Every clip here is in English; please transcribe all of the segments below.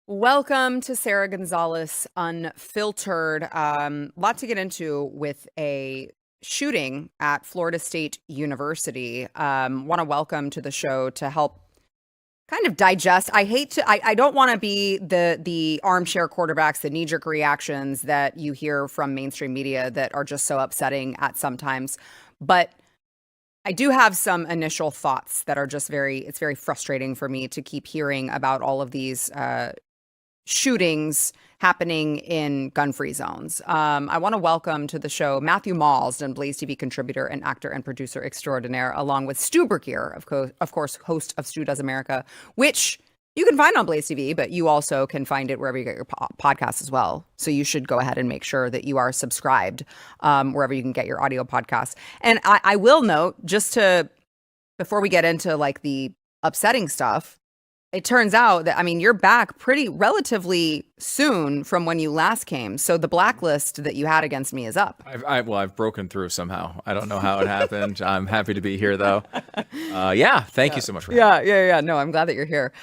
Welcome to Sara Gonzales Unfiltered. Lot to get into with a shooting at Florida State University. Want to welcome to the show to help kind of digest. I don't want to be the armchair quarterbacks, the knee-jerk reactions that you hear from mainstream media that are just so upsetting at sometimes. But I do have some initial thoughts that are just it's very frustrating for me to keep hearing about all of these shootings happening in gun-free zones. I want to welcome to the show Matthew Marsden, BlazeTV contributor and actor and producer extraordinaire, along with Stu Burguiere, of course, host of Stu Does America, which you can find on BlazeTV, but you also can find it wherever you get your podcasts as well. So you should go ahead and make sure that you are subscribed wherever you can get your audio podcasts. And I will note, before we get into like the upsetting stuff, it turns out that, you're back pretty relatively soon from when you last came. So the blacklist that you had against me is up. I've broken through somehow. I don't know how it happened. I'm happy to be here, though. Thank you so much for having me. Yeah. No, I'm glad that you're here.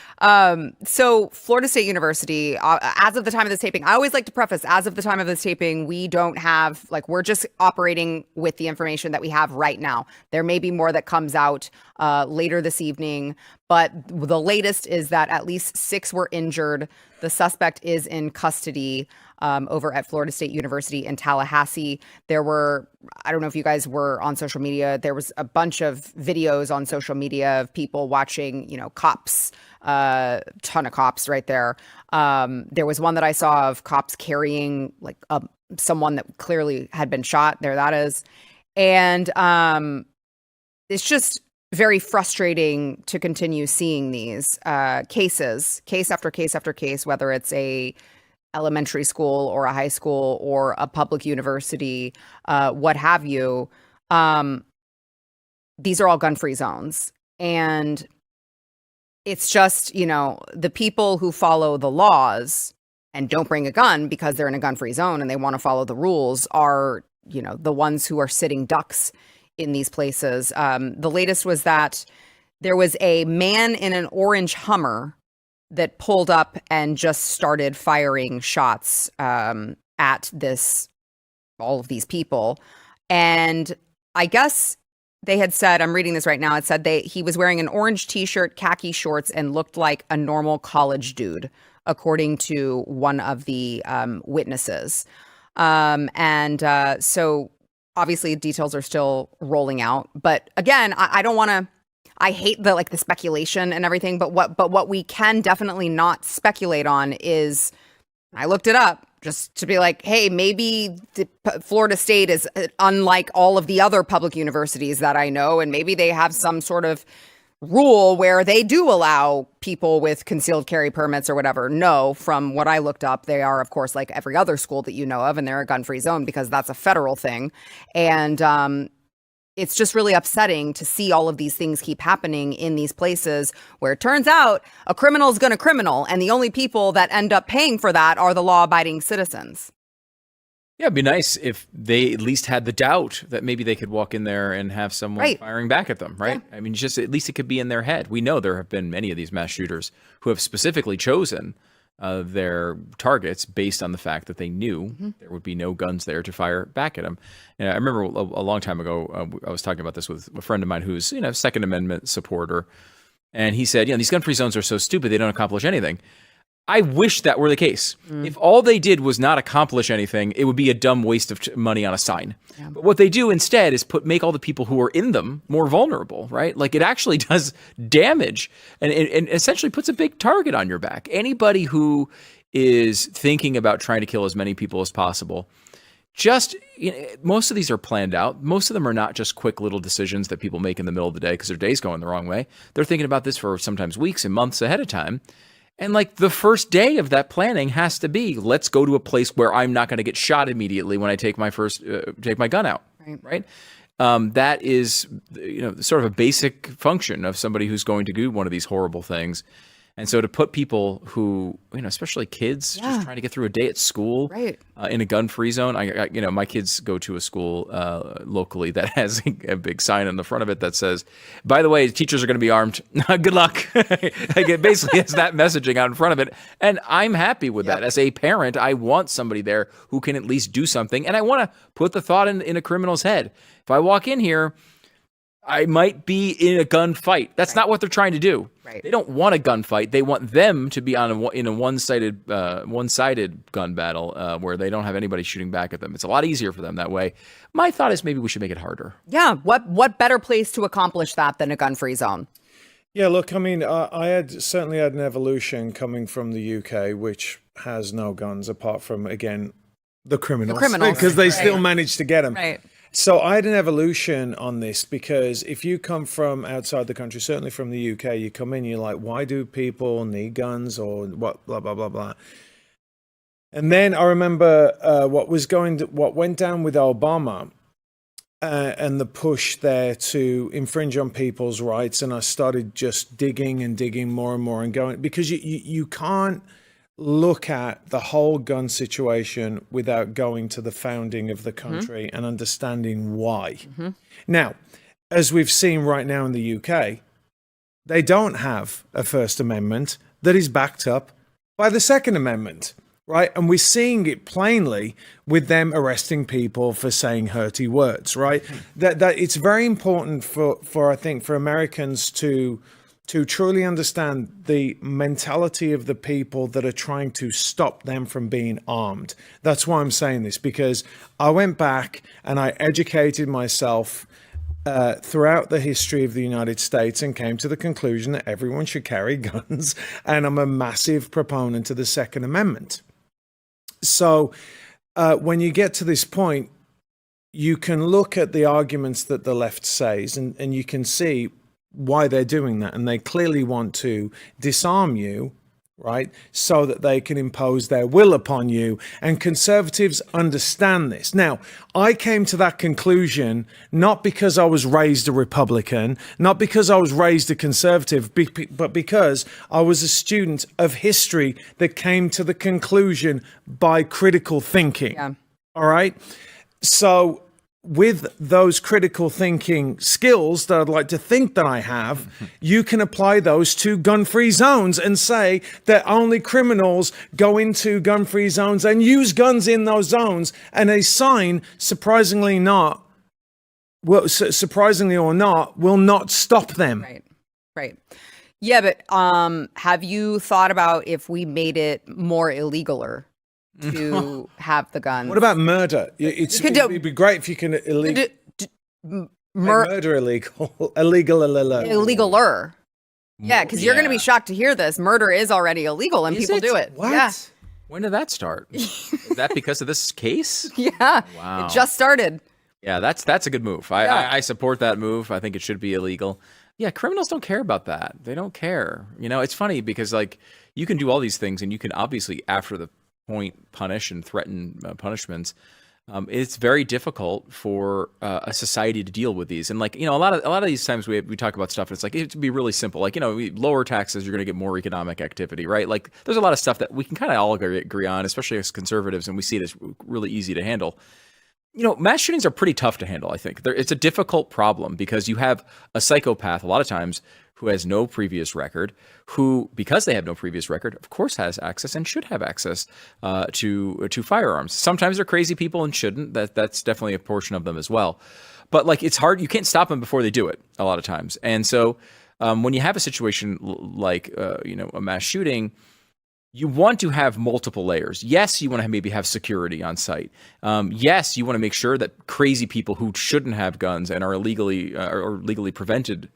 So Florida State University, as of the time of this taping, I always like to preface, as of the time of this taping, we don't have, we're just operating with the information that we have right now. There may be more that comes out later this evening, but the latest is that at least 6 were injured. The suspect is in custody over at Florida State University in Tallahassee. There were, I don't know if you guys were on social media, there was a bunch of videos on social media of people watching, cops, ton of cops right there. There was one that I saw of cops carrying someone that clearly had been shot. There that is. And it's just very frustrating to continue seeing these cases, case after case after case, whether it's a elementary school or a high school or a public university, what have you. These are all gun-free zones. And it's just, the people who follow the laws and don't bring a gun because they're in a gun-free zone and they want to follow the rules are, the ones who are sitting ducks in these places. The latest was that there was a man in an orange Hummer that pulled up and just started firing shots at all of these people. And I guess they had said, I'm reading this right now, it said he was wearing an orange t-shirt, khaki shorts, and looked like a normal college dude, according to one of the witnesses. So obviously details are still rolling out, but again, I don't want to, I hate the speculation and everything, but what we can definitely not speculate on is, I looked it up just to be like, hey, maybe Florida State is unlike all of the other public universities that I know, and maybe they have some sort of rule where they do allow people with concealed carry permits or whatever. No, from what I looked up, they are, of course, like every other school that you know of, and they're a gun-free zone because that's a federal thing. And it's just really upsetting to see all of these things keep happening in these places where it turns out a criminal is going to criminal, and the only people that end up paying for that are the law-abiding citizens. Yeah, it'd be nice if they at least had the doubt that maybe they could walk in there and have someone firing back at them, right? Yeah. Just at least it could be in their head. We know there have been many of these mass shooters who have specifically chosen their targets based on the fact that they knew there would be no guns there to fire back at them. And I remember a long time ago, I was talking about this with a friend of mine who's Second Amendment supporter, and he said, these gun-free zones are so stupid, they don't accomplish anything. I wish that were the case. If all they did was not accomplish anything, it would be a dumb waste of money on a sign. Yeah. But what they do instead is make all the people who are in them more vulnerable, right? It actually does damage and essentially puts a big target on your back. Anybody who is thinking about trying to kill as many people as possible, most of these are planned out. Most of them are not just quick little decisions that people make in the middle of the day because their day's going the wrong way. They're thinking about this for sometimes weeks and months ahead of time. And the first day of that planning has to be, let's go to a place where I'm not going to get shot immediately when I take my gun out, right? That is, sort of a basic function of somebody who's going to do one of these horrible things. And so to put people who, especially kids, just trying to get through a day at school, in a gun-free zone. My kids go to a school locally that has a big sign on the front of it that says, "By the way, teachers are going to be armed. Good luck." It basically has that messaging out in front of it, and I'm happy with that. As a parent, I want somebody there who can at least do something, and I want to put the thought in a criminal's head. If I walk in here, I might be in a gunfight. That's not what they're trying to do. They don't want a gunfight. They want them to be in a one-sided gun battle where they don't have anybody shooting back at them. It's a lot easier for them that way. My thought is maybe we should make it harder. Yeah. What better place to accomplish that than a gun-free zone? Yeah, look, I mean, I certainly had an evolution coming from the UK, which has no guns apart from, again, the criminals. Because they still managed to get them. Right. So I had an evolution on this because if you come from outside the country, certainly from the UK, you come in, you're like, why do people need guns or what, blah, blah, blah, blah. And then I remember what went down with Obama and the push there to infringe on people's rights. And I started just digging more and more and going, because you can't look at the whole gun situation without going to the founding of the country and understanding why. Now, as we've seen right now in the UK, they don't have a First Amendment that is backed up by the Second Amendment, right? And we're seeing it plainly with them arresting people for saying hurty words, right? That it's very important for I think for Americans to truly understand the mentality of the people that are trying to stop them from being armed. That's why I'm saying this, because I went back and I educated myself throughout the history of the United States and came to the conclusion that everyone should carry guns. And I'm a massive proponent of the Second Amendment. So when you get to this point, you can look at the arguments that the left says and you can see why they're doing that. And they clearly want to disarm you, right? So that they can impose their will upon you. And conservatives understand this. Now, I came to that conclusion not because I was raised a Republican, not because I was raised a conservative, but because I was a student of history that came to the conclusion by critical thinking. Yeah. All right? So with those critical thinking skills that I'd like to think that I have, you can apply those to gun-free zones and say that only criminals go into gun-free zones and use guns in those zones. And a sign, surprisingly or not, will not stop them. Right. Yeah, but have you thought about if we made it more illegaler to have the guns? What about murder? It'd be great if you can murder illegal. Illegaler. Yeah, because you're going to be shocked to hear this. Murder is already illegal and people do it. What? Yeah. When did that start? Is that because of this case? Yeah. Wow. It just started. Yeah, that's a good move. I support that move. I think it should be illegal. Yeah, criminals don't care about that. They don't care. It's funny because you can do all these things and you can obviously after the point punish and threaten punishments. It's very difficult for a society to deal with these. And a lot of these times we talk about stuff and it's it'd be really simple. We lower taxes, you're going to get more economic activity, right? There's a lot of stuff that we can kind of all agree on, especially as conservatives, and we see it as really easy to handle. Mass shootings are pretty tough to handle, I think. It's a difficult problem because you have a psychopath a lot of times who has no previous record, who, because they have no previous record, of course has access and should have access to firearms. Sometimes they're crazy people and shouldn't. That's definitely a portion of them as well. But it's hard. You can't stop them before they do it a lot of times. And so when you have a situation like a mass shooting, you want to have multiple layers. Yes, you want to maybe have security on site. Yes, you want to make sure that crazy people who shouldn't have guns and are illegally or legally prevented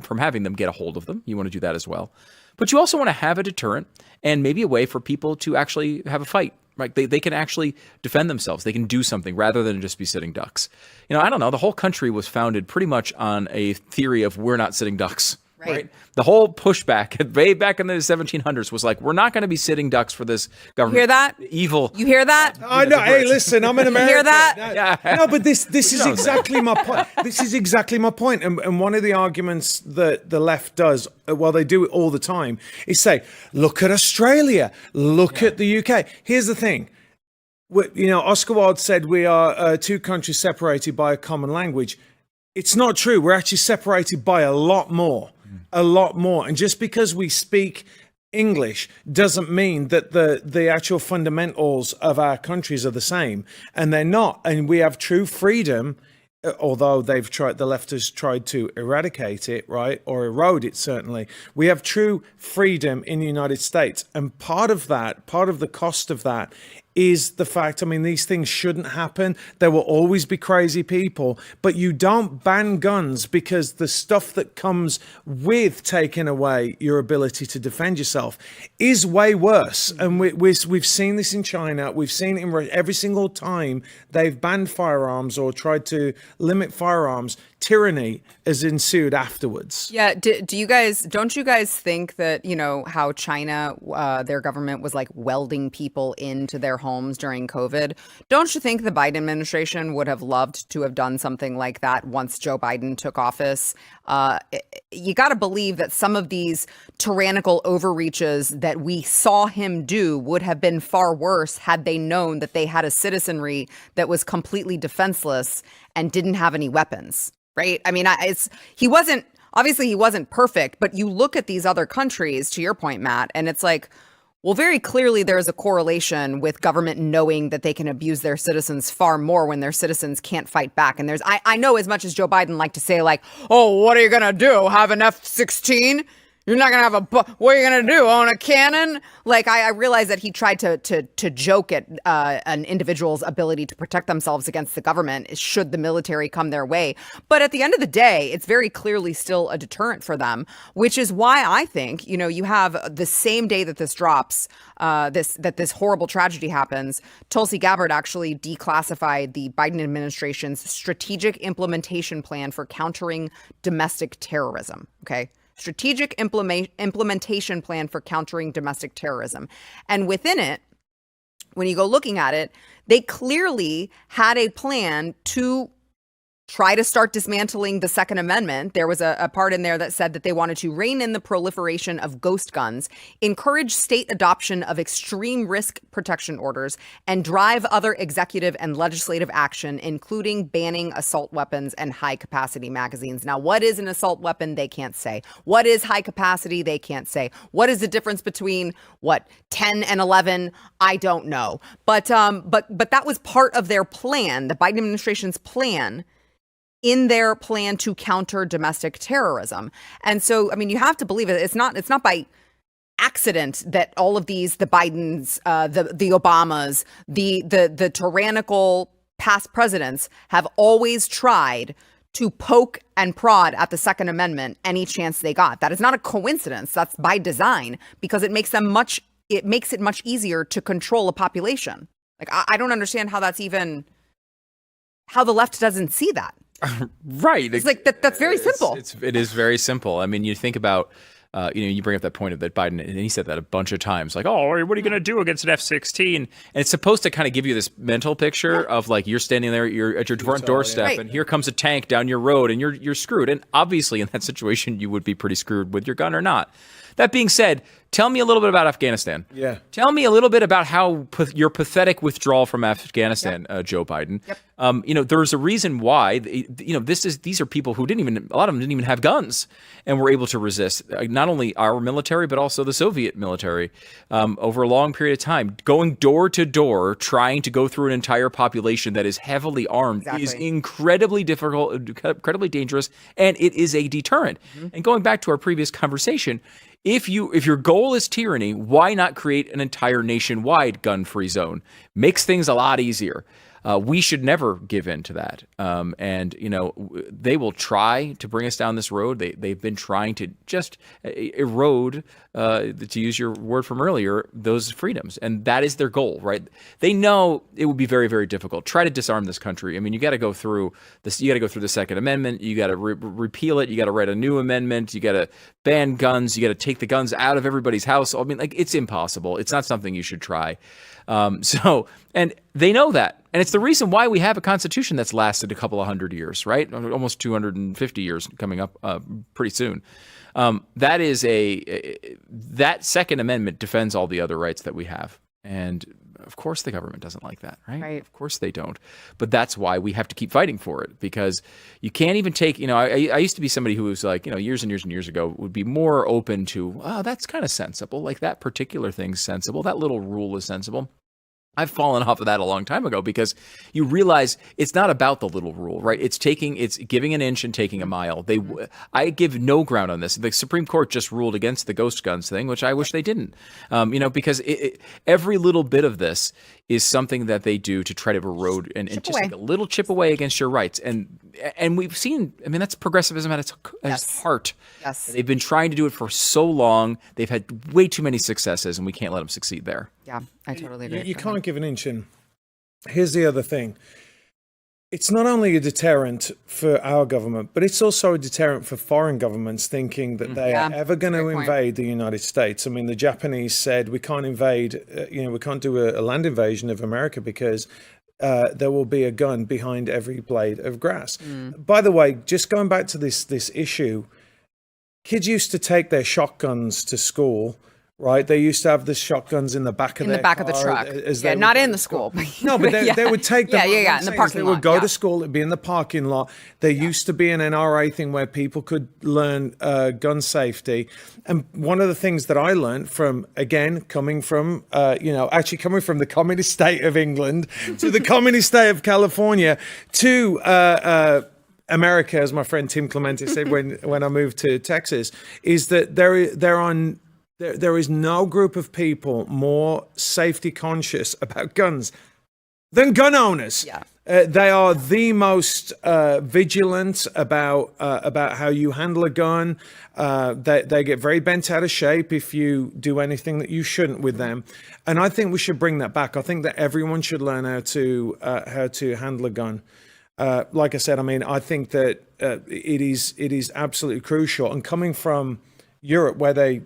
from having them get a hold of them. You want to do that as well. But you also want to have a deterrent and maybe a way for people to actually have a fight. Right? They can actually defend themselves. They can do something rather than just be sitting ducks. I don't know. The whole country was founded pretty much on a theory of we're not sitting ducks. Right. The whole pushback way back in the 1700s was like, we're not going to be sitting ducks for this government. You hear that? Evil. You hear that? I know. Hey, listen, I'm an American. You hear that? No, but this is exactly my point. This is exactly my point. And one of the arguments that the left does, well, they do it all the time, is say, look at Australia, look at the UK. Here's the thing. Oscar Wilde said we are two countries separated by a common language. It's not true. We're actually separated by a lot more. And just because we speak English doesn't mean that the actual fundamentals of our countries are the same, and they're not. And we have true freedom, although the left has tried to eradicate it, right, or erode it. Certainly, we have true freedom in the United States, and part of the cost of that is the fact, these things shouldn't happen. There will always be crazy people, but you don't ban guns because the stuff that comes with taking away your ability to defend yourself is way worse. And we've seen this in China. We've seen it in Russia. Every single time they've banned firearms or tried to limit firearms, tyranny has ensued afterwards. Yeah. Don't you guys think that, how China, their government was like welding people into their homes during COVID? Don't you think the Biden administration would have loved to have done something like that once Joe Biden took office? You got to believe that some of these tyrannical overreaches that we saw him do would have been far worse had they known that they had a citizenry that was completely defenseless and didn't have any weapons. Right. He wasn't perfect, but you look at these other countries, to your point, Matt, and it's like, well, very clearly there is a correlation with government knowing that they can abuse their citizens far more when their citizens can't fight back. And I know, as much as Joe Biden liked to say, like, oh, what are you going to do? Have an F-16? You're not going to have what are you going to do? Own a cannon? Like, I realize that he tried to joke at an individual's ability to protect themselves against the government should the military come their way. But at the end of the day, it's very clearly still a deterrent for them, which is why I think, you have the same day that this drops, this horrible tragedy happens, Tulsi Gabbard actually declassified the Biden administration's strategic implementation plan for countering domestic terrorism. Okay. Strategic implementation plan for countering domestic terrorism. And within it, when you go looking at it, they clearly had a plan to try to start dismantling the Second Amendment. There was a part in there that said that they wanted to rein in the proliferation of ghost guns, encourage state adoption of extreme risk protection orders, and drive other executive and legislative action, including banning assault weapons and high-capacity magazines. Now, what is an assault weapon? They can't say. What is high capacity? They can't say. What is the difference between 10 and 11? I don't know. But that was part of their plan, the Biden administration's plan, in their plan to counter domestic terrorism. And so, you have to believe it. It's not by accident that all of these, the Bidens, the Obamas, the tyrannical past presidents have always tried to poke and prod at the Second Amendment any chance they got. That is not a coincidence. That's by design, because it makes it much easier to control a population. Like, I don't understand how the left doesn't see that. Right. It's like that's very simple. It is very simple. You think about, you bring up that point of that Biden, and he said that a bunch of times, like, oh, what are you going to do against an F-16? And it's supposed to kind of give you this mental picture of like, you're standing there, you're at your front doorstep, right, and here comes a tank down your road, and you're screwed. And obviously in that situation, you would be pretty screwed with your gun or not. That being said, tell me a little bit about Afghanistan. Yeah. Tell me a little bit about how your pathetic withdrawal from Afghanistan, Joe Biden. Yep. There's a reason why. These are people who a lot of them didn't even have guns, and were able to resist. Not only our military, but also the Soviet military over a long period of time, going door to door, trying to go through an entire population that is heavily armed is incredibly difficult, incredibly dangerous, and it is a deterrent. Mm-hmm. And going back to our previous conversation, if your goal is tyranny, why not create an entire nationwide gun-free zone? Makes things a lot easier. We should never give in to that. And, they will try to bring us down this road. They've been trying to just erode, to use your word from earlier, those freedoms. And that is their goal, right? They know it would be very, very difficult. Try to disarm this country. I mean, you got to go through this. You got to go through the Second Amendment. You got to repeal it. You got to write a new amendment. You got to ban guns. You got to take the guns out of everybody's house. I mean, like, it's impossible. It's not something you should try. And they know that. And it's the reason why we have a constitution that's lasted a couple of hundred years, right? Almost 250 years coming up pretty soon. That Second Amendment defends all the other rights that we have. And of course the government doesn't like that, right? Of course they don't. But that's why we have to keep fighting for it, because you can't even take, I used to be somebody who was like, years and years and years ago would be more open to, oh, that's kind of sensible. Like, that particular thing's sensible. That little rule is sensible. I've fallen off of that a long time ago, because you realize it's not about the little rule, right? It's giving an inch and taking a mile. I give no ground on this. The Supreme Court just ruled against the ghost guns thing, which I wish they didn't, because every little bit of this is something that they do to try to erode and just take a little chip away against your rights. And we've seen, that's progressivism at its heart. Yes. They've been trying to do it for so long. They've had way too many successes, and we can't let them succeed there. Yeah, I totally agree. You can't give an inch in. Here's the other thing. It's not only a deterrent for our government, but it's also a deterrent for foreign governments thinking that they are ever going to invade the United States. I mean, the Japanese said we can't invade, we can't do a land invasion of America because there will be a gun behind every blade of grass. By the way, just going back to this issue, kids used to take their shotguns to school. Right, they used to have the shotguns in the back of the truck. Not in the school. No, but they would take them. In the parking lot. They would go to school. It'd be in the parking lot. There used to be an NRA thing where people could learn gun safety. And one of the things that I learned from, again, coming from the communist state of England to the communist state of California to America, as my friend Tim Clemente said when I moved to Texas, is that there is no group of people more safety conscious about guns than gun owners. Yeah. They are the most vigilant about how you handle a gun. They get very bent out of shape if you do anything that you shouldn't with them. And I think we should bring that back. I think that everyone should learn how to handle a gun. Like I said, I think that it is absolutely crucial. And coming from Europe, where they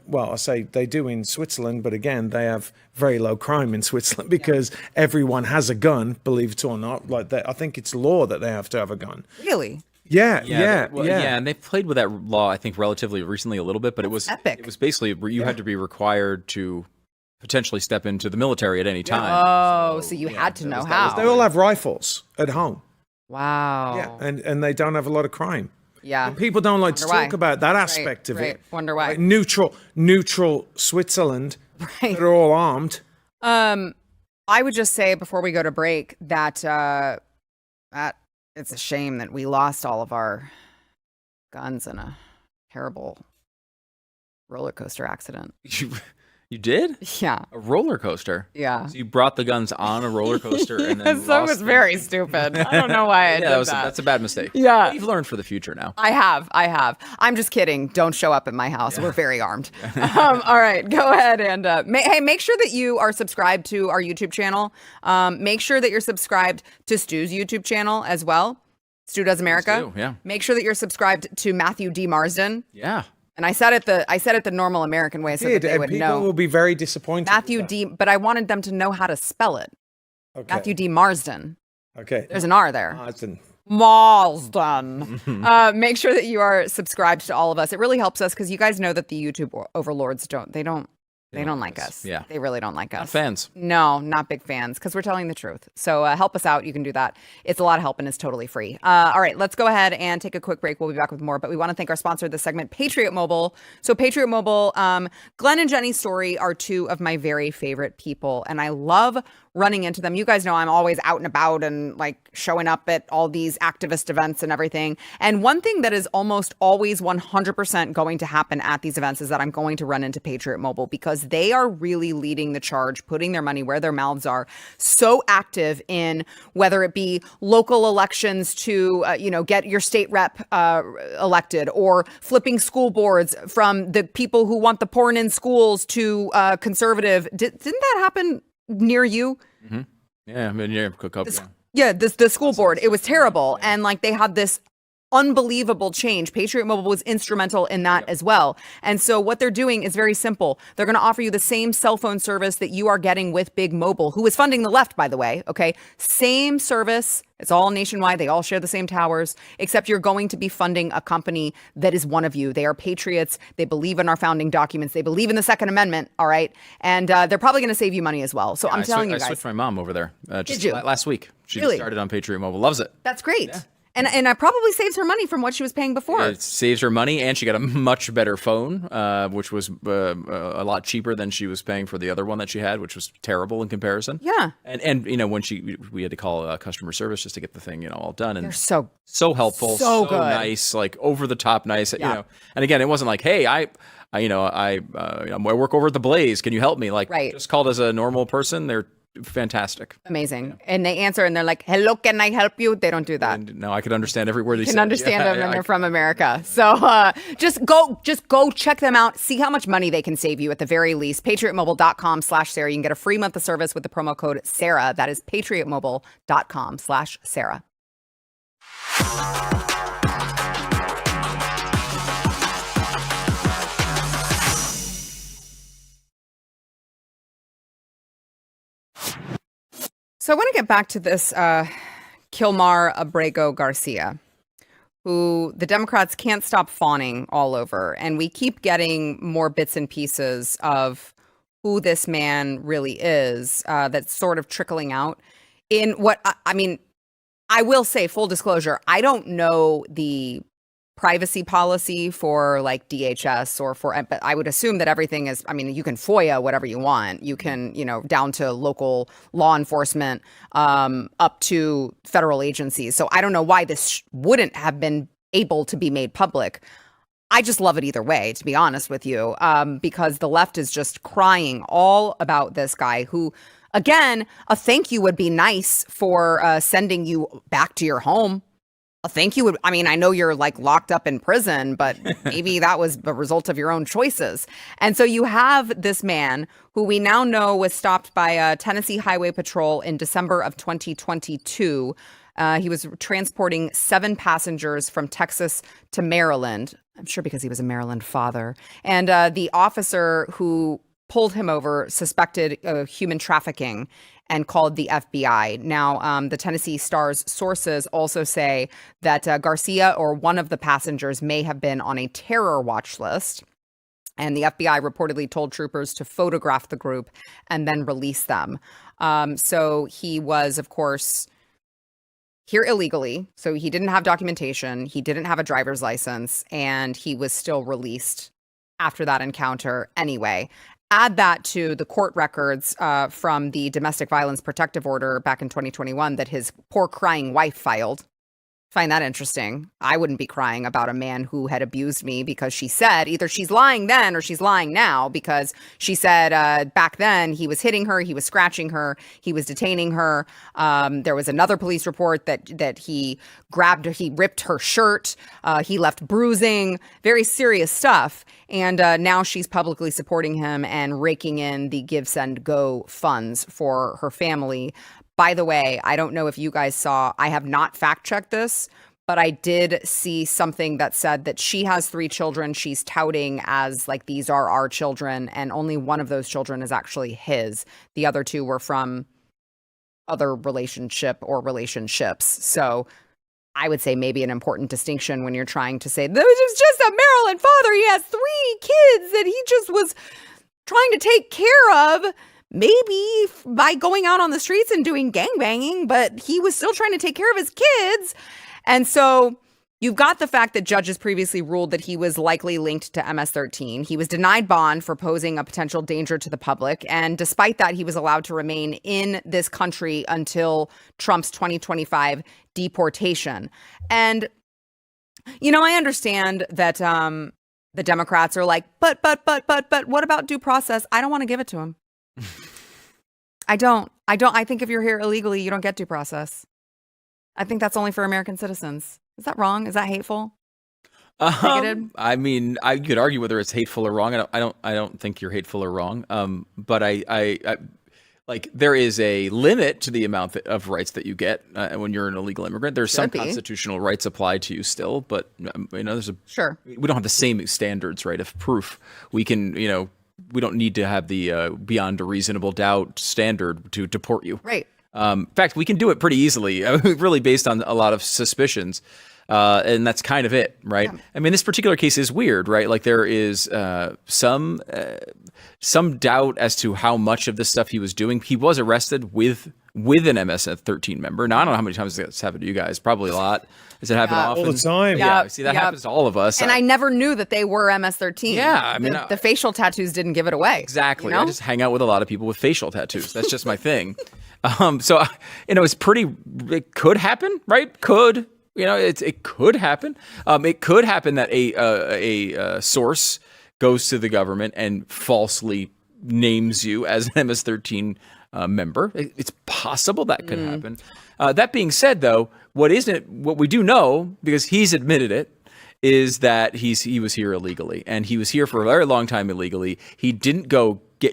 do in Switzerland, but again, they have very low crime in Switzerland because everyone has a gun, believe it or not. I think it's law that they have to have a gun. Really? Yeah. And they've played with that law, I think, relatively recently a little bit, but it was epic. It was basically you had to be required to potentially step into the military at any time. Oh, so you had to know how. They all have rifles at home. Wow. Yeah, and they don't have a lot of crime. Yeah. And people don't like to talk about that aspect of it. Wonder why. Like neutral Switzerland. Right. That are all armed. I would just say before we go to break that it's a shame that we lost all of our guns in a terrible roller coaster accident. You did? Yeah. A roller coaster? Yeah. So you brought the guns on a roller coaster and then that was very stupid. I don't know why I did that. That's a bad mistake. Yeah. You've learned for the future now. I have. I'm just kidding. Don't show up at my house. Yeah. We're very armed. All right. Go ahead and make sure that you are subscribed to our YouTube channel. Make sure that you're subscribed to Stu's YouTube channel as well. Stu Does America. Yeah. Make sure that you're subscribed to Matthew D. Marsden. Yeah. And I said it the normal American way so that they would know. People will be very disappointed. Matthew D. But I wanted them to know how to spell it. Okay. Matthew D. Marsden. Okay. There's an R there. Marsden. Make sure that you are subscribed to all of us. It really helps us because you guys know that the YouTube overlords don't like us. Yeah. They really don't like us. Not fans. No, not big fans because we're telling the truth. So help us out. You can do that. It's a lot of help and it's totally free. All right, let's go ahead and take a quick break. We'll be back with more, but we want to thank our sponsor of this segment, Patriot Mobile. So Patriot Mobile, Glenn and Jenny Story are two of my very favorite people, and I love running into them. You guys know I'm always out and about and like showing up at all these activist events and everything. And one thing that is almost always 100% going to happen at these events is that I'm going to run into Patriot Mobile, because they are really leading the charge, putting their money where their mouths are, so active in whether it be local elections to, get your state rep elected, or flipping school boards from the people who want the porn in schools to conservative. Didn't that happen near you? Mm-hmm. Yeah, I mean, the school board. It was terrible. And like they had this unbelievable change. Patriot Mobile was instrumental in that as well. And so what they're doing is very simple. They're going to offer you the same cell phone service that you are getting with Big Mobile, who is funding the left, by the way. Okay. Same service. It's all nationwide. They all share the same towers, except you're going to be funding a company that is one of you. They are patriots. They believe in our founding documents. They believe in the Second Amendment. All right. And they're probably going to save you money as well. So I'm telling you guys. I switched my mom over there Did you? Last week. She just started on Patriot Mobile. Loves it. That's great. Yeah. And it probably saves her money from what she was paying before. It saves her money, and she got a much better phone, which was a lot cheaper than she was paying for the other one that she had, which was terrible in comparison. Yeah. And when we had to call customer service just to get the thing all done, and they're so helpful, so good, nice, like over the top nice. And again, it wasn't like, hey, I work over at the Blaze. Can you help me? Like, just called as a normal person. They're fantastic. Amazing. And they answer and they're like, hello, can I help you? They don't do that. And no, I could understand every word they said. You can understand them and they're from America. So just go check them out. See how much money they can save you at the very least. PatriotMobile.com/Sarah. You can get a free month of service with the promo code Sarah. That is PatriotMobile.com/Sarah. So I want to get back to this Kilmar Abrego Garcia, who the Democrats can't stop fawning all over. And we keep getting more bits and pieces of who this man really is that's sort of trickling out in what, I will say, full disclosure, I don't know the privacy policy for like DHS but I would assume that everything is, you can FOIA whatever you want. You can, down to local law enforcement, up to federal agencies. So I don't know why this wouldn't have been able to be made public. I just love it either way, to be honest with you, because the left is just crying all about this guy who, again, a thank you would be nice for sending you back to your home. A thank you would, I know you're like locked up in prison, but maybe that was a result of your own choices. And so you have this man who we now know was stopped by Tennessee Highway Patrol in December of 2022. He was transporting 7 passengers from Texas to Maryland. I'm sure because he was a Maryland father. And the officer who pulled him over suspected human trafficking and called the FBI. Now, the Tennessee Star's sources also say that Garcia or one of the passengers may have been on a terror watch list. And the FBI reportedly told troopers to photograph the group and then release them. So he was, of course, here illegally. So he didn't have documentation. He didn't have a driver's license. And he was still released after that encounter anyway. Add that to the court records from the domestic violence protective order back in 2021 that his poor crying wife filed. Find that interesting. I wouldn't be crying about a man who had abused me because she said either she's lying then or she's lying now, because she said back then he was hitting her, he was scratching her, he was detaining her. There was another police report that he grabbed her, he ripped her shirt, he left bruising, very serious stuff. And now she's publicly supporting him and raking in the Give, Send, Go funds for her family. By the way, I don't know if you guys saw, I have not fact checked this, but I did see something that said that she has 3 children she's touting as like, these are our children, and only one of those children is actually his. The other 2 were from other relationship or relationships. So I would say maybe an important distinction when you're trying to say, this is just a Maryland father, he has 3 kids that he just was trying to take care of. Maybe by going out on the streets and doing gangbanging, but he was still trying to take care of his kids. And so you've got the fact that judges previously ruled that he was likely linked to MS-13. He was denied bond for posing a potential danger to the public. And despite that, he was allowed to remain in this country until Trump's 2025 deportation. And, I understand that the Democrats are like, but what about due process? I don't want to give it to him. I don't. I think if you're here illegally, you don't get due process. I think that's only for American citizens. Is that wrong? Is that hateful? I mean, I could argue whether it's hateful or wrong. I don't think you're hateful or wrong. But I like there is a limit to the amount of rights that you get when you're an illegal immigrant. There's some constitutional rights applied to you still, but there's we don't have the same standards, right, of proof. We can, we don't need to have the beyond a reasonable doubt standard to deport you. Right. In fact, we can do it pretty easily, really based on a lot of suspicions. And that's kind of it, right? Yeah. I mean, this particular case is weird, right? Like there is some doubt as to how much of this stuff he was doing. He was arrested with an MS-13 member. Now, I don't know how many times that's happened to you guys. Probably a lot. Does it happen often? All the time. Yeah. See, that happens to all of us. And I never knew that they were MS-13. Yeah. I mean, the facial tattoos didn't give it away. Exactly. I just hang out with a lot of people with facial tattoos. That's just my thing. So, it's it could happen, right? It could happen. It could happen that a source goes to the government and falsely names you as an MS-13 member. It's possible that could happen. That being said, though, what we do know, because he's admitted it, is that he was here illegally, and he was here for a very long time illegally. He didn't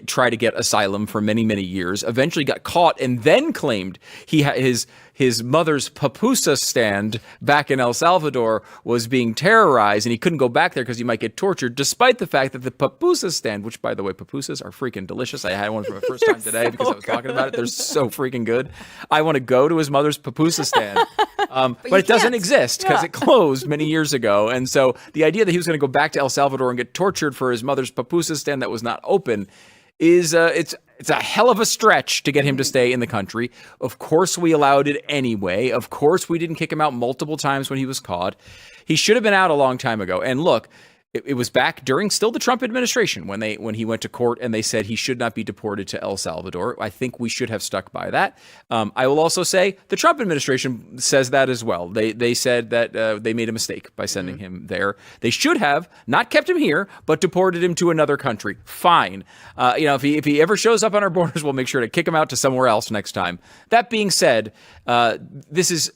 try to get asylum for many, many years, eventually got caught and then claimed he had his mother's pupusa stand back in El Salvador was being terrorized and he couldn't go back there because he might get tortured, despite the fact that the pupusa stand, which by the way, pupusas are freaking delicious. I had one for the first time today because I was talking about it. They're so freaking good. I want to go to his mother's pupusa stand. But it doesn't exist because it closed many years ago. And so the idea that he was going to go back to El Salvador and get tortured for his mother's pupusa stand that was not open is it's a hell of a stretch to get him to stay in the country. Of course, we allowed it anyway. Of course, we didn't kick him out multiple times when he was caught. He should have been out a long time ago. And look, it was back during still the Trump administration when he went to court and they said he should not be deported to El Salvador. I think we should have stuck by that. I will also say the Trump administration says that as well. They said that they made a mistake by sending him there. They should have not kept him here, but deported him to another country. Fine. If he ever shows up on our borders, we'll make sure to kick him out to somewhere else next time. That being said, this is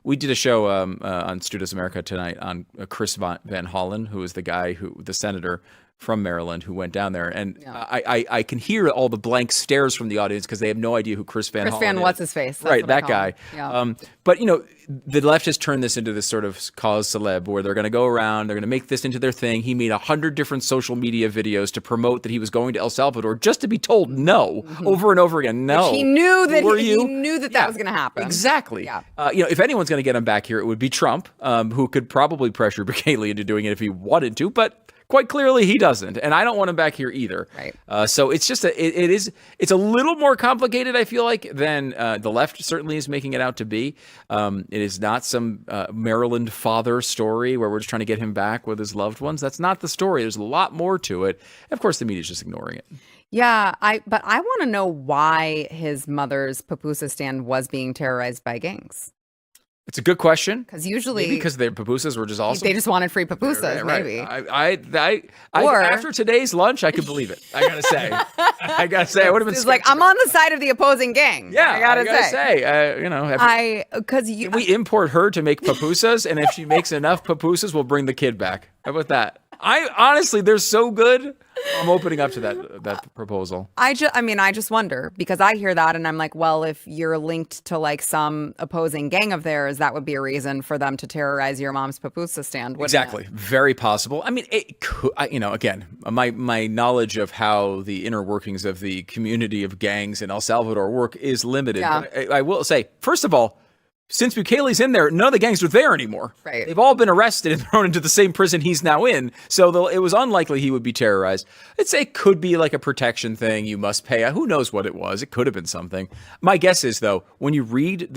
we did a show on Stu Does America tonight on Chris Van Hollen, who is the senator from Maryland who went down there. And I can hear all the blank stares from the audience because they have no idea who Chris Van Hollen is. What's his face? That's right, that guy. Yeah. But, the left has turned this into this sort of cause celeb where they're going to go around, they're going to make this into their thing. He made 100 different social media videos to promote that he was going to El Salvador just to be told no over and over again. No. Which he knew that that was going to happen. Exactly. Yeah. If anyone's going to get him back here, it would be Trump, who could probably pressure Bukele into doing it if he wanted to, but quite clearly he doesn't, and I don't want him back here either. Right. So it's just it's a little more complicated, I feel like, than the left certainly is making it out to be. It is not some Maryland father story where we're just trying to get him back with his loved ones. That's not the story. There's a lot more to it. Of course, the media's just ignoring it. Yeah, but I want to know why his mother's pupusa stand was being terrorized by gangs. It's a good question. Because usually, maybe because their pupusas were just awesome. They just wanted free pupusas, right. maybe. Or after today's lunch, I could believe it. I gotta say, I would have been. It's like I'm on the side of the opposing gang. Yeah, I gotta say. Because we import her to make pupusas, and if she makes enough pupusas, we'll bring the kid back. How about that? Honestly, they're so good. I'm opening up to that proposal. I just wonder, because I hear that and I'm like, well, if you're linked to like some opposing gang of theirs, that would be a reason for them to terrorize your mom's pupusa stand. Exactly. It? Very possible. I mean, it could, again, my knowledge of how the inner workings of the community of gangs in El Salvador work is limited. Yeah. But I will say, first of all, since Bukele's in there, none of the gangs are there anymore. Right. They've all been arrested and thrown into the same prison he's now in. So it was unlikely he would be terrorized. It could be like a protection thing. You must pay. Who knows what it was? It could have been something. My guess is, though, when you read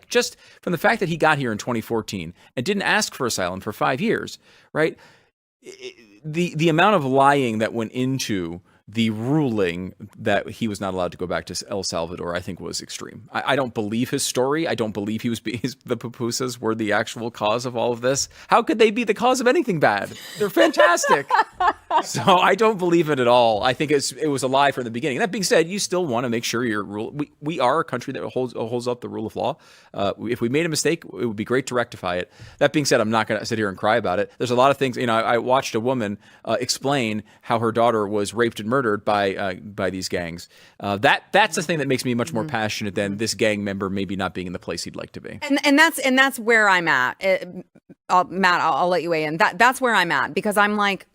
just from the fact that he got here in 2014 and didn't ask for asylum for 5 years, right? The amount of lying that went into the ruling that he was not allowed to go back to El Salvador, I think, was extreme. I don't believe his story. I don't believe the pupusas were the actual cause of all of this. How could they be the cause of anything bad? They're fantastic. So I don't believe it at all. I think it was a lie from the beginning. That being said, you still want to make sure your rule. We are a country that holds up the rule of law. If we made a mistake, it would be great to rectify it. That being said, I'm not going to sit here and cry about it. There's a lot of things. I watched a woman explain how her daughter was raped and murdered by these gangs. That's the thing that makes me much more passionate than this gang member maybe not being in the place he'd like to be. And that's where I'm at. Matt, I'll let you weigh in. That's where I'm at, because I'm like,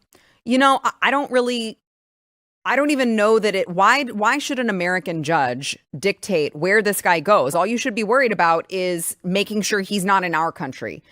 I don't even know that why should an American judge dictate where this guy goes? All you should be worried about is making sure he's not in our country.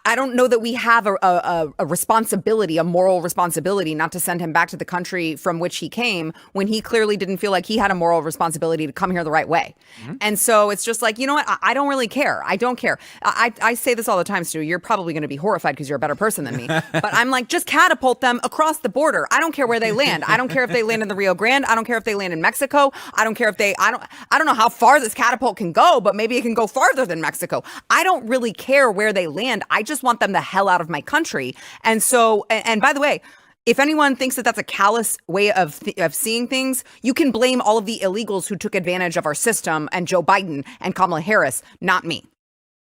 I don't know that we have a responsibility, a moral responsibility, not to send him back to the country from which he came, when he clearly didn't feel like he had a moral responsibility to come here the right way. Mm-hmm. And so it's just like, you know what? I don't really care. I don't care. I say this all the time, Stu. You're probably going to be horrified because you're a better person than me. But I'm like, just catapult them across the border. I don't care where they land. I don't care if they land in the Rio Grande. I don't care if they land in Mexico. I don't care if I don't know how far this catapult can go, but maybe it can go farther than Mexico. I don't really care where they land. I just want them the hell out of my country. And so, and by the way, if anyone thinks that that's a callous way of seeing things, you can blame all of the illegals who took advantage of our system and Joe Biden and Kamala Harris, not me.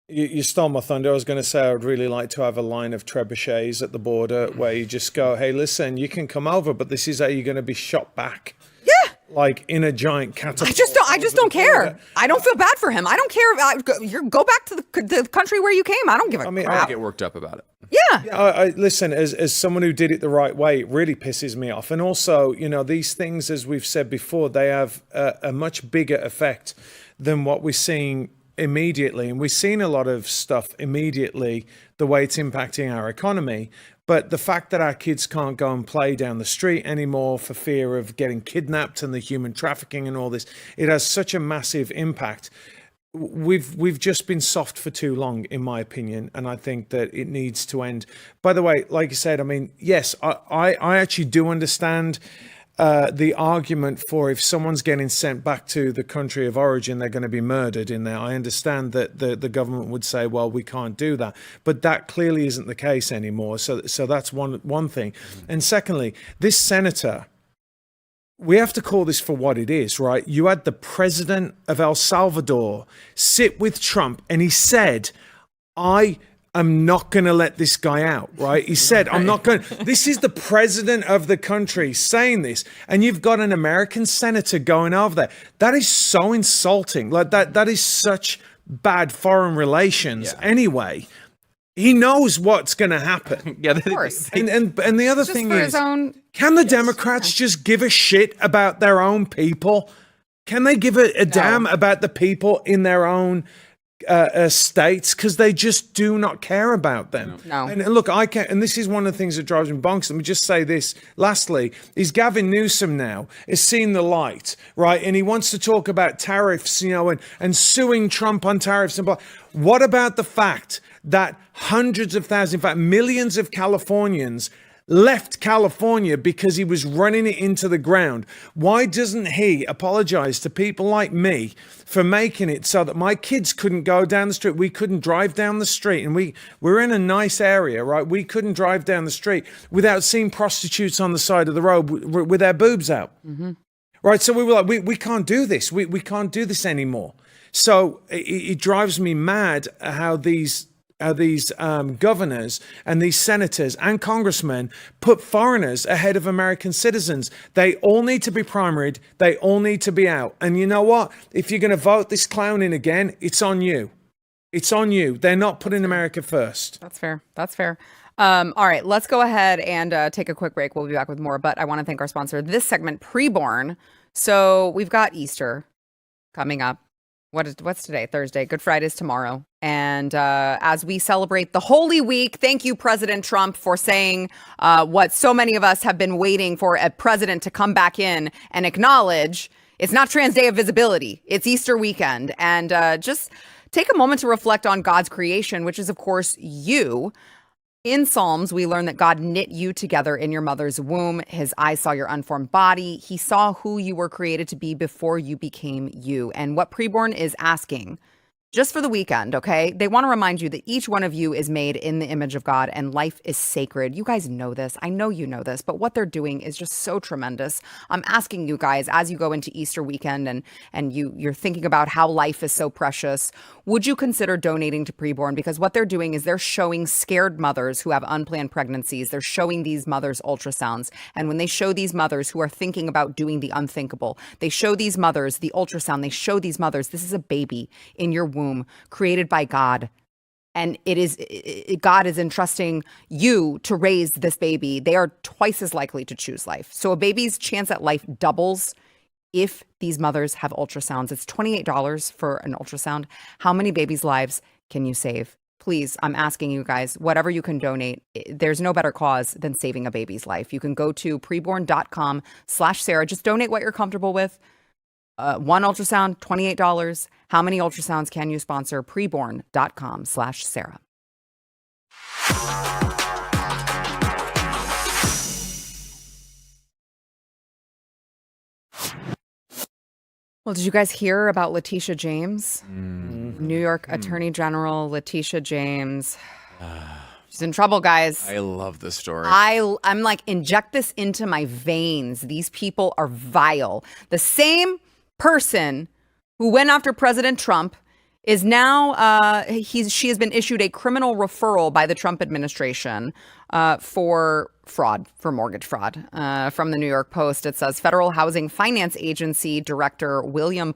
You stole my thunder. I was going to say I would really like to have a line of trebuchets at the border where you just go, hey, listen, you can come over, but this is how you're going to be shot back. Yeah. Like in a giant catapult. I just don't care. I don't feel bad for him. I don't care. Go back to the country where you came. I don't give a crap. I don't get worked up about it. Yeah. I listen, as someone who did it the right way, it really pisses me off. And also, these things, as we've said before, they have a much bigger effect than what we're seeing immediately. And we're seeing a lot of stuff immediately, the way it's impacting our economy. But the fact that our kids can't go and play down the street anymore for fear of getting kidnapped and the human trafficking and all this, it has such a massive impact. We've just been soft for too long, in my opinion, and I think that it needs to end. By the way, like you said, I mean, yes, I actually do understand the argument for if someone's getting sent back to the country of origin, they're going to be murdered in there. I understand that the government would say, well, we can't do that. But that clearly isn't the case anymore. So that's one thing. And secondly, this senator, we have to call this for what it is, right? You had the president of El Salvador sit with Trump and he said, I'm not going to let this guy out, right? He said, I'm not going to. This is the president of the country saying this. And you've got an American senator going over there. That is so insulting. Like that is such bad foreign relations anyway. He knows what's going to happen. Of course. And the other thing is, can the Democrats just give a shit about their own people? Can they give a damn about the people in their own states, because they just do not care about them. No. And look, I can, and this is one of the things that drives me bonkers. Let me just say this lastly, is Gavin Newsom now is seeing the light, right? And he wants to talk about tariffs, and suing Trump on tariffs and blah. What about the fact that hundreds of thousands, in fact, millions of Californians left California because he was running it into the ground? Why doesn't he apologize to people like me for making it so that my kids couldn't go down the street? We couldn't drive down the street, and we're in a nice area, right? We couldn't drive down the street without seeing prostitutes on the side of the road with their boobs out. Mm-hmm. Right? So we were like, we can't do this. We can't do this anymore. So it drives me mad how these governors and these senators and congressmen put foreigners ahead of American citizens. They all need to be primaried. They all need to be out. And you know what? If you're going to vote this clown in again, it's on you. It's on you. They're not putting America first. That's fair. That's fair. All right, let's go ahead and take a quick break. We'll be back with more, but I want to thank our sponsor. This segment, Preborn. So we've got Easter coming up. What's today? Thursday. Good Friday's tomorrow. And as we celebrate the Holy Week, thank you, President Trump, for saying what so many of us have been waiting for a president to come back in and acknowledge. It's not Trans Day of Visibility. It's Easter weekend. And just take a moment to reflect on God's creation, which is, of course, you. In Psalms, we learn that God knit you together in your mother's womb. His eyes saw your unformed body. He saw who you were created to be before you became you. And what Preborn is asking, just for the weekend, okay? They want to remind you that each one of you is made in the image of God and life is sacred. You guys know this. I know you know this, but what they're doing is just so tremendous. I'm asking you guys, as you go into Easter weekend and you're thinking about how life is so precious, would you consider donating to Preborn? Because what they're doing is they're showing scared mothers who have unplanned pregnancies. They're showing these mothers ultrasounds. And when they show these mothers who are thinking about doing the unthinkable, they show these mothers the ultrasound. They show these mothers, this is a baby in your womb created by God. And God is entrusting you to raise this baby. They are twice as likely to choose life. So a baby's chance at life doubles if these mothers have ultrasounds. It's $28 for an ultrasound. How many babies' lives can you save? Please, I'm asking you guys, whatever you can donate, there's no better cause than saving a baby's life. You can go to preborn.com/Sarah. Just donate what you're comfortable with. One ultrasound, $28. How many ultrasounds can you sponsor? Preborn.com/Sarah. Well, did you guys hear about Letitia James? New York Attorney General Letitia James. She's in trouble, guys. I love this story. I'm like, inject this into my veins. These people are vile. The same person who went after President Trump is now, she has been issued a criminal referral by the Trump administration for fraud, for mortgage fraud. From the New York Post, it says Federal Housing Finance Agency Director William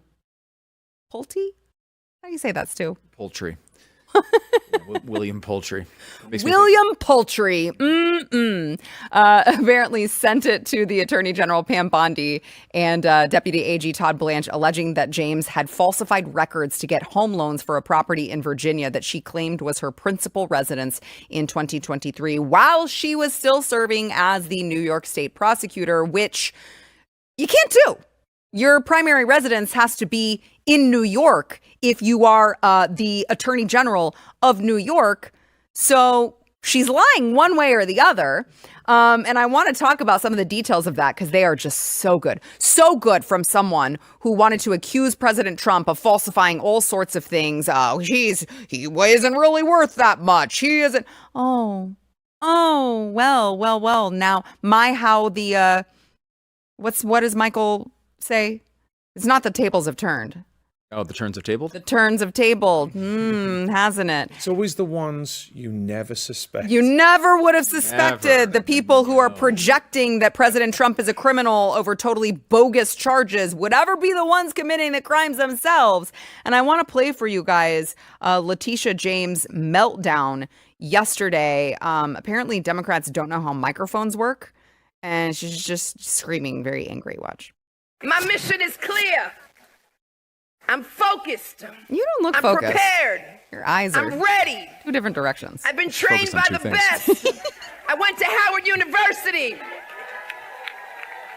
Pulte? How do you say that, Stu? Poultry. William Poultry. William Poultry. Apparently sent it to the Attorney General Pam Bondi and Deputy AG Todd Blanche, alleging that James had falsified records to get home loans for a property in Virginia that she claimed was her principal residence in 2023 while she was still serving as the New York State prosecutor, which you can't do. Your primary residence has to be in New York if you are the Attorney General of New York. So she's lying one way or the other. And I want to talk about some of the details of that because they are just so good. So good from someone who wanted to accuse President Trump of falsifying all sorts of things. He isn't really worth that much. He isn't. Well. Now, what does Michael say? It's not the tables have turned. Oh, the turns have tabled? The turns have tabled, hasn't it? It's always the ones you never suspect. You never would have suspected the people who are projecting that President Trump is a criminal over totally bogus charges would ever be the ones committing the crimes themselves. And I want to play for you guys Letitia James' meltdown yesterday. Apparently, Democrats don't know how microphones work. And she's just screaming, very angry. Watch. My mission is clear. I'm focused. You don't look I'm focused. I'm prepared. Your eyes are I'm ready. Two different directions. I've been trained by the best. I went to Howard University.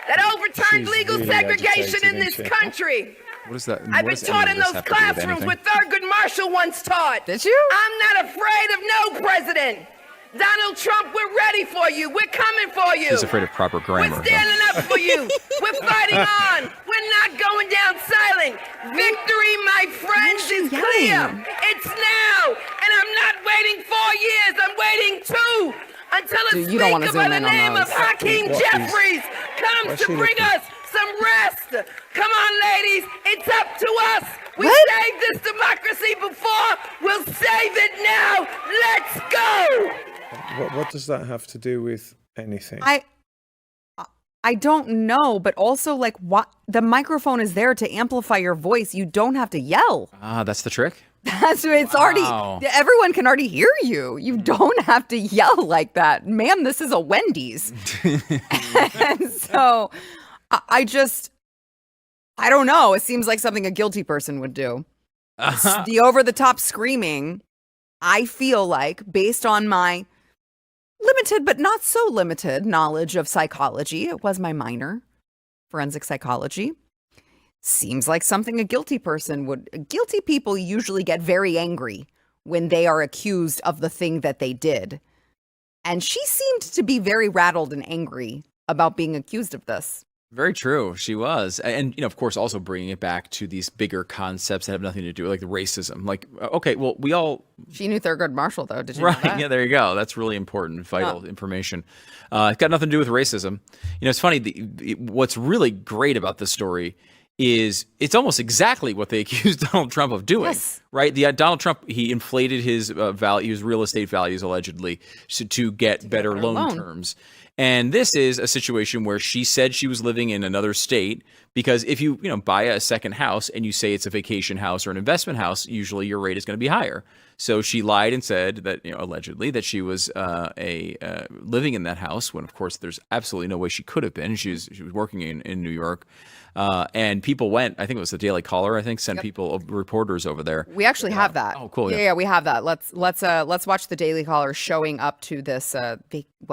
That overturned legal really segregation in this agitated, country. What is that? I've been taught in those classrooms with Thurgood Marshall once taught. Did you? I'm not afraid of no president. Donald Trump, we're ready for you. We're coming for you. She's afraid of proper grammar. We're standing up for you. We're fighting on. We're not going down silent. Victory, my friends, is clear. It's now. And I'm not waiting 4 years. I'm waiting 2 until a speaker by the name of Hakeem Jeffries comes to bring us some rest. Come on, ladies. It's up to us. We saved this democracy before. We'll save it now. Let's go. What does that have to do with anything? I don't know, but also like what the microphone is there to amplify your voice. You don't have to yell. That's the trick. It's already everyone can already hear you. You don't have to yell like that. Ma'am, this is a Wendy's. And so I don't know. It seems like something a guilty person would do. The over-the-top screaming, I feel like, based on my limited but not so limited knowledge of psychology, it was my minor, forensic psychology, seems like something a guilty person would. Guilty people usually get very angry when they are accused of the thing that they did. And she seemed to be very rattled and angry about being accused of this. Very true. She was. And, of course, also bringing it back to these bigger concepts that have nothing to do with like the racism. Like, okay, well, we all. She knew Thurgood Marshall, though. Did you know that? Yeah, there you go. That's really important, vital information. It's got nothing to do with racism. It's funny. What's really great about this story is it's almost exactly what they accused Donald Trump of doing, right? Donald Trump, he inflated his his real estate values allegedly to get better loan terms. And this is a situation where she said she was living in another state because if you buy a second house and you say it's a vacation house or an investment house, usually your rate is going to be higher. So she lied and said that, allegedly that she was living in that house when, of course, there's absolutely no way she could have been. She was working in New York. And people went, I think it was the Daily Caller, sent people, reporters over there. We actually have that. Oh, cool. Yeah, we have that. Let's watch the Daily Caller showing up to this,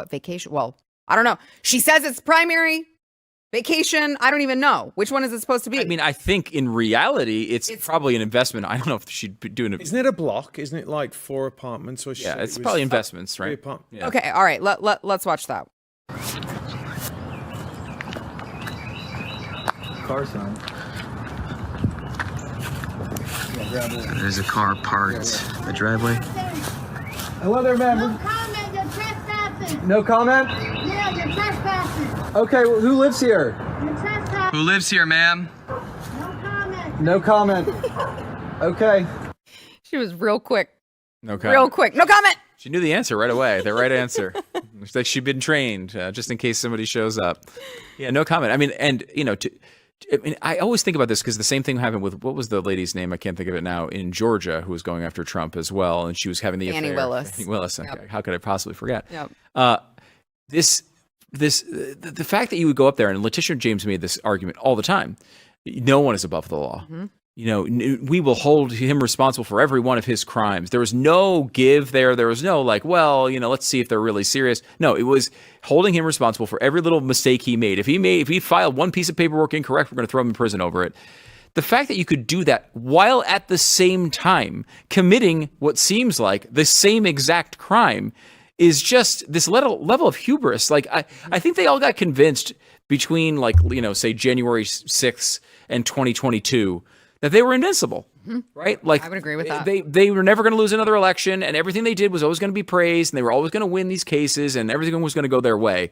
vacation? Well, I don't know. She says it's primary vacation. I don't even know. Which one is it supposed to be? I mean, I think in reality, it's probably an investment. I don't know if she'd be doing it. Isn't it a block? Isn't it like 4 apartments? Or yeah, it's probably investments, right? Yeah. Okay, all right. Let's watch that. Car sign. There's a car parked in the driveway. Hello there, ma'am. No comment, you're trespassing. No comment? Yeah, you're trespassing. Okay, well, who lives here? You're trespassing. Who lives here, ma'am? No comment. No comment. Okay. She was real quick. No comment. Real quick. No comment. She knew the answer right away. The right answer. It's like she'd been trained just in case somebody shows up. Yeah, no comment. I mean, and I always think about this because the same thing happened with, what was the lady's name? I can't think of it now, in Georgia, who was going after Trump as well. And she was having the Fani affair. Willis. Fani Willis. Yep. How could I possibly forget? Yep. The fact that you would go up there, and Letitia James made this argument all the time. No one is above the law. Mm-hmm. We will hold him responsible for every one of his crimes. There was no give there. There was no let's see if they're really serious. No, it was holding him responsible for every little mistake he made. If he filed one piece of paperwork incorrect, we're going to throw him in prison over it. The fact that you could do that while at the same time committing what seems like the same exact crime is just this level of hubris. Like, I think they all got convinced between say January 6th and 2022 that they were invincible, right? Like, I would agree with that. They were never going to lose another election, and everything they did was always going to be praised, and they were always going to win these cases, and everything was going to go their way.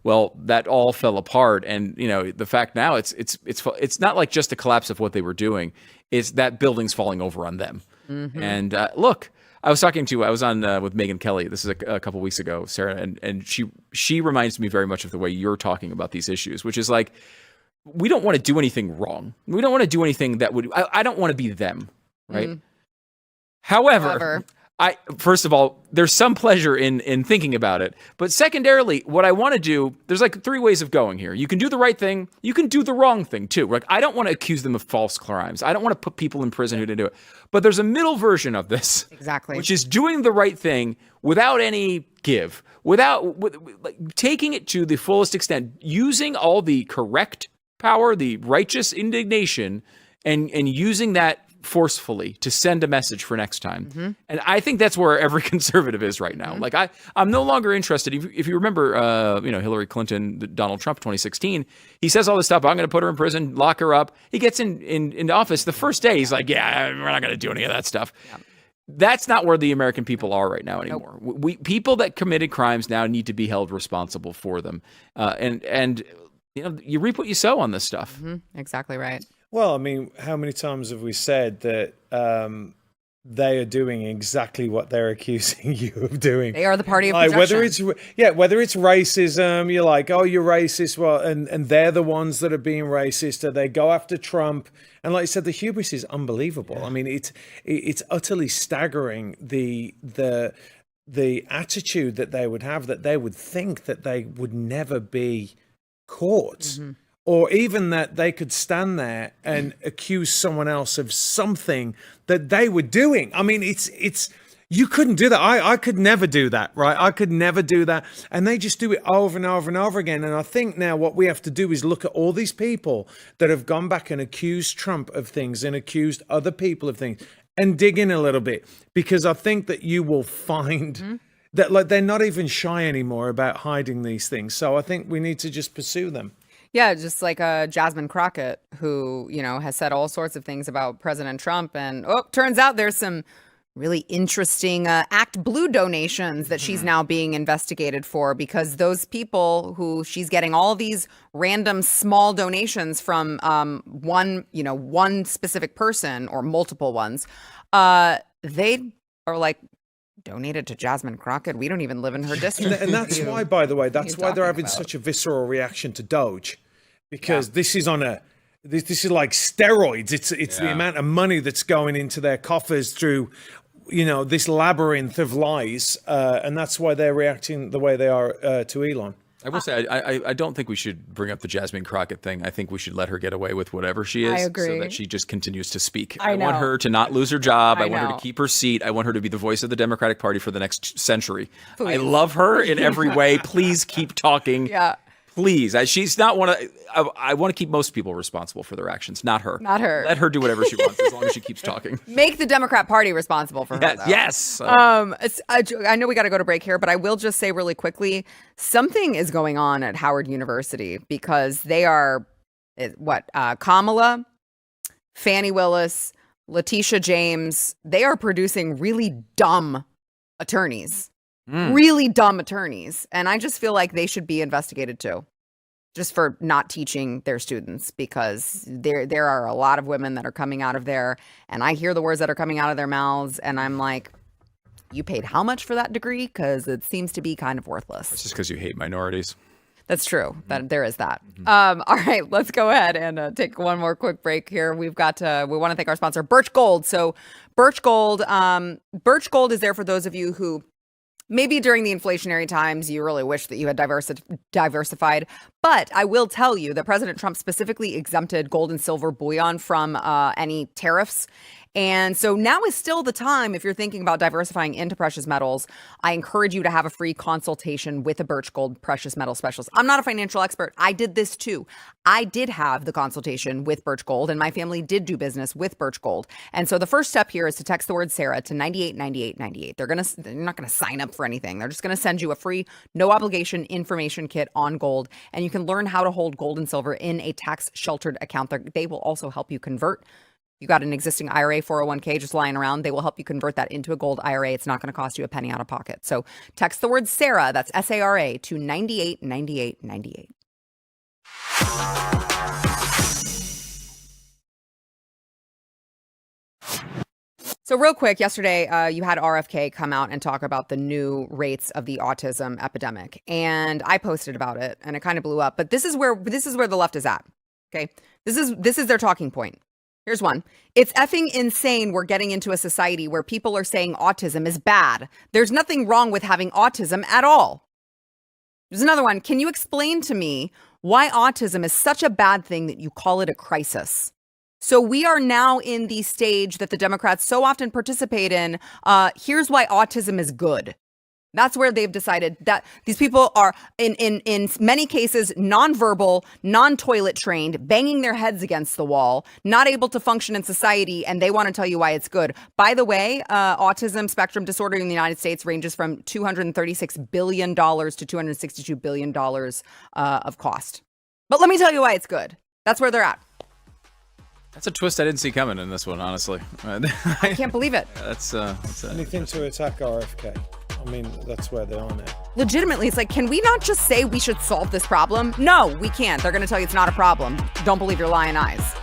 Well, that all fell apart, and the fact now it's not like just a collapse of what they were doing; it's that building's falling over on them. Mm-hmm. And look, I was on with Megyn Kelly. This is a couple weeks ago, Sarah, and she reminds me very much of the way you're talking about these issues, which is like, we don't want to do anything wrong. We don't want to do anything that would. I don't want to be them, right? Mm. However, first of all, there's some pleasure in thinking about it. But secondarily, what I want to do, there's like 3 ways of going here. You can do the right thing. You can do the wrong thing too. Like, I don't want to accuse them of false crimes. I don't want to put people in prison who didn't do it. But there's a middle version of this, exactly, which is doing the right thing without any give, without taking it to the fullest extent, using all the correct power, the righteous indignation, and using that forcefully to send a message for next time. Mm-hmm. And I think that's where every conservative is right now. Mm-hmm. Like, I'm no longer interested. If you remember, Hillary Clinton, Donald Trump, 2016, he says all this stuff. I'm going to put her in prison, lock her up. He gets into office the first day. He's like, yeah, we're not going to do any of that stuff. Yeah. That's not where the American people are right now anymore. Nope. People that committed crimes now need to be held responsible for them. And you reap what you sow on this stuff. Mm-hmm. Exactly right. Well, I mean, how many times have we said that they are doing exactly what they're accusing you of doing? They are the party of protection. Whether it's racism, you're like, oh, you're racist. Well, and they're the ones that are being racist. Or they go after Trump. And like I said, the hubris is unbelievable. Yeah. I mean, it's utterly staggering the attitude that they would have, that they would think that they would never be caught. Mm-hmm. or even that they could stand there and accuse someone else of something that they were doing. I mean, it's you couldn't do that. I could never do that, right? I could never do that. And they just do it over and over and over again. And I think now what we have to do is look at all these people that have gone back and accused Trump of things and accused other people of things and dig in a little bit, because I think that you will find that like they're not even shy anymore about hiding these things. So I think we need to just pursue them. Yeah, just like Jasmine Crockett, who, has said all sorts of things about President Trump. And turns out there's some really interesting Act Blue donations that she's now being investigated for, because those people who she's getting all these random small donations from one specific person or multiple ones, they are like, donated to Jasmine Crockett. We don't even live in her district. And that's why, by the way, that's why they're having such a visceral reation to Doge, because this is on this is like steroids. It's the amount of money that's going into their coffers through, this labyrinth of lies, and that's why they're reacting the way they are to Elon. I will say, I don't think we should bring up the Jasmine Crockett thing. I think we should let her get away with whatever she is, I agree. so that she just continues to speak. I want know. her to not lose her job. I want her know. to keep her seat. I want her to be the voice of the Democratic Party for the next century. Please. I love her in every way. Please keep talking. Yeah. Please. She's not one of. I want to keep most people responsible for their actions, not her. Not her. Let her do whatever she wants as long as she keeps talking. Make the Democrat Party responsible for her, though. Yes. I know we got to go to break here, but I will just say really quickly, something is going on at Howard University, because they are, Kamala, Fani Willis, Letitia James, they are producing really dumb attorneys. Really dumb attorneys. And I just feel like they should be investigated too, just for not teaching their students, because there are a lot of women that are coming out of there, and I hear the words that are coming out of their mouths, and I'm like, you paid how much for that degree? Because it seems to be kind of worthless. It's just because you hate minorities. That's true. That there is that. All right, let's go ahead and take one more quick break here. We want to thank our sponsor, Birch Gold. So Birch Gold is there for those of you who maybe during the inflationary times, you really wish that you had diversified. But I will tell you that President Trump specifically exempted gold and silver bullion from any tariffs. And so now is still the time, if you're thinking about diversifying into precious metals, I encourage you to have a free consultation with a Birch Gold precious metal specialist. I'm not a financial expert. I did this too. I did have the consultation with Birch Gold, and my family did do business with Birch Gold. And so the first step here is to text the word Sarah to 989898. They're not going to sign up for anything. They're just going to send you a free, no obligation information kit on gold, and you can learn how to hold gold and silver in a tax sheltered account. They will also help you convert. You got an existing IRA, 401k just lying around, they will help you convert that into a gold IRA. It's not going to cost you a penny out of pocket. So text the word Sarah, that's SARA, to 989898. So real quick, yesterday you had RFK come out and talk about the new rates of the autism epidemic, and I posted about it, and it kind of blew up. But this is where the left is at. Okay, this is their talking point. Here's one. It's effing insane we're getting into a society where people are saying autism is bad. There's nothing wrong with having autism at all. There's another one. Can you explain to me why autism is such a bad thing that you call it a crisis? So we are now in the stage that the Democrats so often participate in. Here's why autism is good. That's where they've decided that these people are, in many cases, nonverbal, non-toilet trained, banging their heads against the wall, not able to function in society, and they want to tell you why it's good. By the way, autism spectrum disorder in the United States ranges from $236 billion to $262 billion of cost. But let me tell you why it's good. That's where they're at. That's a twist I didn't see coming in this one, honestly. I can't believe it. That's Anything to attack RFK. I mean, that's where they are now. Legitimately, it's like, can we not just say we should solve this problem? No, we can't. They're going to tell you it's not a problem. Don't believe your lying eyes.